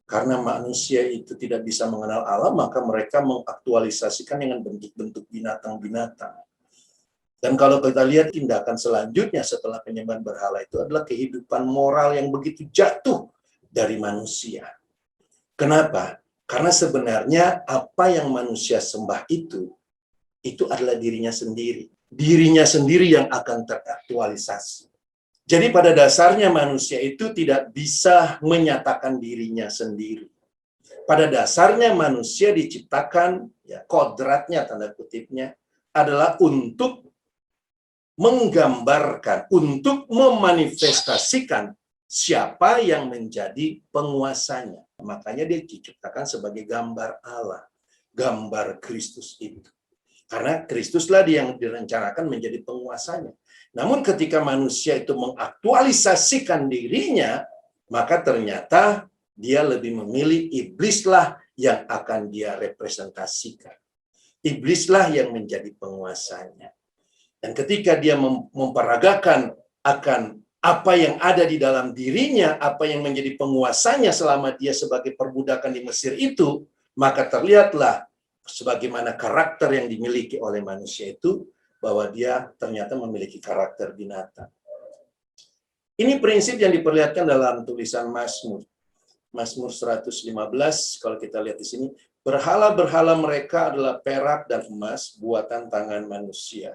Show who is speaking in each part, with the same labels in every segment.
Speaker 1: Karena manusia itu tidak bisa mengenal Allah, maka mereka mengaktualisasikan dengan bentuk-bentuk binatang-binatang. Dan kalau kita lihat tindakan selanjutnya setelah penyembahan berhala itu adalah kehidupan moral yang begitu jatuh dari manusia. Kenapa? Karena sebenarnya apa yang manusia sembah itu adalah dirinya sendiri. Dirinya sendiri yang akan teraktualisasi. Jadi pada dasarnya manusia itu tidak bisa menyatakan dirinya sendiri. Pada dasarnya manusia diciptakan, ya kodratnya tanda kutipnya, adalah untuk menggambarkan, untuk memanifestasikan siapa yang menjadi penguasanya. Makanya dia diciptakan sebagai gambar Allah, gambar Kristus itu. Karena Kristuslah yang direncanakan menjadi penguasanya. Namun ketika manusia itu mengaktualisasikan dirinya, maka ternyata dia lebih memilih iblislah yang akan dia representasikan. Iblislah yang menjadi penguasanya. Dan ketika dia memperagakan akan apa yang ada di dalam dirinya, apa yang menjadi penguasanya selama dia sebagai perbudakan di Mesir itu, maka terlihatlah sebagaimana karakter yang dimiliki oleh manusia itu, bahwa dia ternyata memiliki karakter binatang. Ini prinsip yang diperlihatkan dalam tulisan Mazmur. Mazmur 115, kalau kita lihat di sini, berhala-berhala mereka adalah perak dan emas, buatan tangan manusia.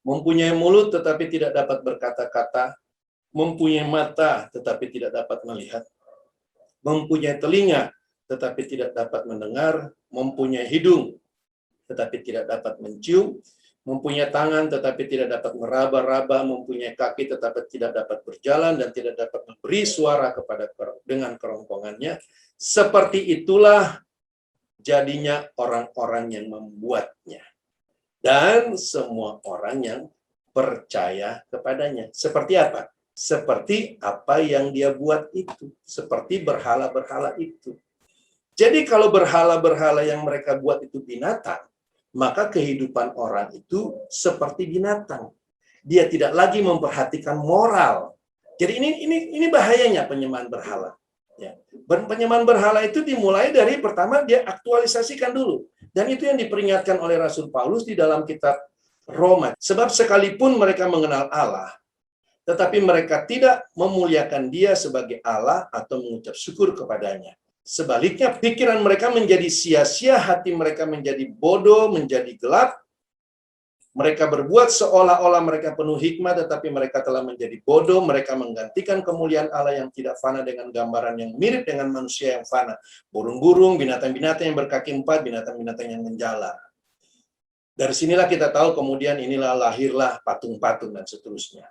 Speaker 1: Mempunyai mulut tetapi tidak dapat berkata-kata, mempunyai mata tetapi tidak dapat melihat, mempunyai telinga tetapi tidak dapat mendengar, mempunyai hidung tetapi tidak dapat mencium, mempunyai tangan tetapi tidak dapat meraba-raba, mempunyai kaki tetapi tidak dapat berjalan dan tidak dapat memberi suara dengan kerongkongannya. Seperti itulah jadinya orang-orang yang membuatnya dan semua orang yang percaya kepadanya. Seperti apa? Seperti apa yang dia buat itu, seperti berhala-berhala itu. Jadi kalau berhala-berhala yang mereka buat itu binatang, maka kehidupan orang itu seperti binatang. Dia tidak lagi memperhatikan moral. Jadi ini bahayanya penyembahan berhala. Ya. Penyembahan berhala itu dimulai dari pertama dia aktualisasikan dulu. Dan itu yang diperingatkan oleh Rasul Paulus di dalam kitab Roma. Sebab sekalipun mereka mengenal Allah, tetapi mereka tidak memuliakan dia sebagai Allah atau mengucap syukur kepadanya. Sebaliknya, pikiran mereka menjadi sia-sia, hati mereka menjadi bodoh, menjadi gelap. Mereka berbuat seolah-olah mereka penuh hikmah, tetapi mereka telah menjadi bodoh. Mereka menggantikan kemuliaan Allah yang tidak fana dengan gambaran yang mirip dengan manusia yang fana. Burung-burung, binatang-binatang yang berkaki empat, binatang-binatang yang menjalar. Dari sinilah kita tahu kemudian inilah lahirlah patung-patung dan seterusnya.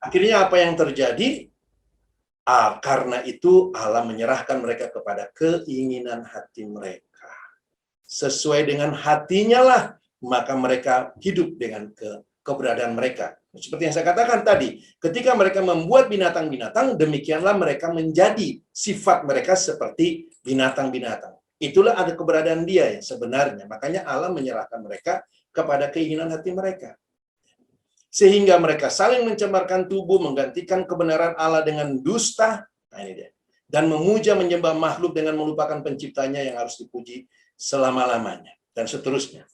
Speaker 1: Akhirnya apa yang terjadi? Karena itu Allah menyerahkan mereka kepada keinginan hati mereka. Sesuai dengan hatinya lah, maka mereka hidup dengan keberadaan mereka. Seperti yang saya katakan tadi, ketika mereka membuat binatang-binatang, demikianlah mereka menjadi sifat mereka seperti binatang-binatang. Itulah ada keberadaan dia yang sebenarnya. Makanya Allah menyerahkan mereka kepada keinginan hati mereka. Sehingga mereka saling mencemarkan tubuh, menggantikan kebenaran Allah dengan dusta, nah ini dia, dan memuja menyembah makhluk dengan melupakan penciptanya yang harus dipuji selama-lamanya, dan seterusnya.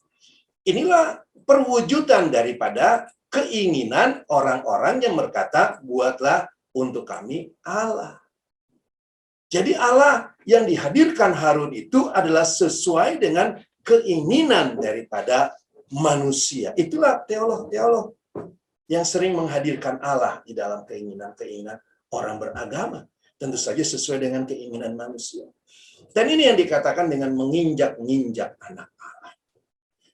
Speaker 1: Inilah perwujudan daripada keinginan orang-orang yang berkata, buatlah untuk kami Allah. Jadi Allah yang dihadirkan Harun itu adalah sesuai dengan keinginan daripada manusia. Itulah teolog-teolog yang sering menghadirkan Allah di dalam keinginan-keinginan orang beragama. Tentu saja sesuai dengan keinginan manusia. Dan ini yang dikatakan dengan menginjak-ninjak anak Allah.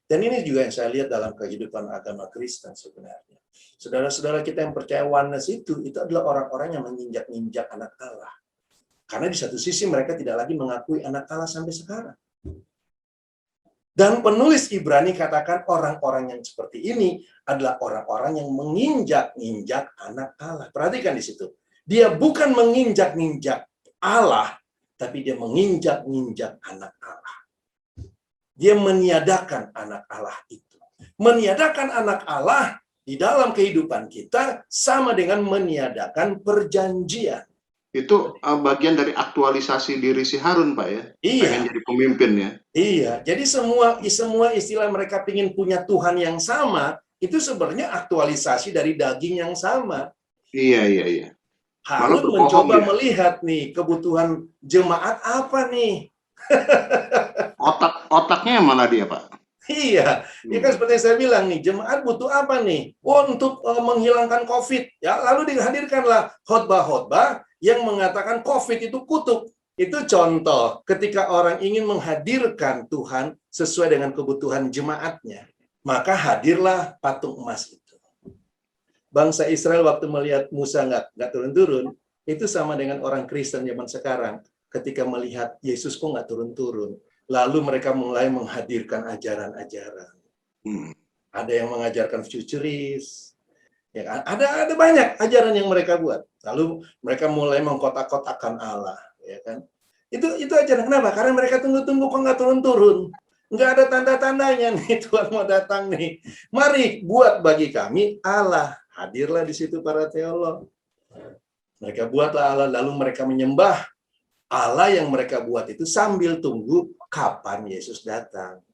Speaker 1: Dan ini juga yang saya lihat dalam kehidupan agama Kristen sebenarnya. Saudara-saudara kita yang percaya oneness itu adalah orang-orang yang menginjak-ninjak anak Allah. Karena di satu sisi mereka tidak lagi mengakui anak Allah sampai sekarang. Dan penulis Ibrani katakan orang-orang yang seperti ini adalah orang-orang yang menginjak-ninjak anak Allah. Perhatikan di situ. Dia bukan menginjak-ninjak Allah, tapi dia menginjak-ninjak anak Allah. Dia meniadakan anak Allah itu. Meniadakan anak Allah di dalam kehidupan kita sama dengan meniadakan perjanjian.
Speaker 2: Itu bagian dari aktualisasi diri si Harun, Pak ya. Pengen
Speaker 1: Iya,
Speaker 2: jadi pemimpin ya.
Speaker 1: iya. Jadi semua istilah mereka ingin punya Tuhan yang sama, itu sebenarnya aktualisasi dari daging yang sama.
Speaker 2: Iya, iya, iya. Malah
Speaker 1: Harun
Speaker 2: berbohong
Speaker 1: mencoba
Speaker 2: dia.
Speaker 1: melihat nih kebutuhan jemaat apa nih.
Speaker 2: Otaknya yang mana dia, Pak?
Speaker 1: Iya, ya kan seperti yang saya bilang nih, jemaat butuh apa nih? Oh, untuk menghilangkan COVID. Ya, lalu dihadirkanlah khotbah-khotbah yang mengatakan COVID itu kutuk. Itu contoh ketika orang ingin menghadirkan Tuhan sesuai dengan kebutuhan jemaatnya. Maka hadirlah patung emas itu. Bangsa Israel waktu melihat Musa nggak turun-turun, itu sama dengan orang Kristen zaman sekarang. Ketika melihat Yesus kok nggak turun-turun. Lalu mereka mulai menghadirkan ajaran-ajaran. Ada yang mengajarkan futuris, ya kan? Ada banyak ajaran yang mereka buat. Lalu mereka mulai mengkotak-kotakan Allah, ya kan? Itu ajaran. Kenapa? Karena mereka tunggu-tunggu kok nggak turun-turun. Nggak ada tanda-tandanya nih Tuhan mau datang nih. Mari buat bagi kami Allah. Hadirlah di situ para teolog. Mereka buatlah Allah, lalu mereka menyembah Allah yang mereka buat itu sambil tunggu kapan Yesus datang.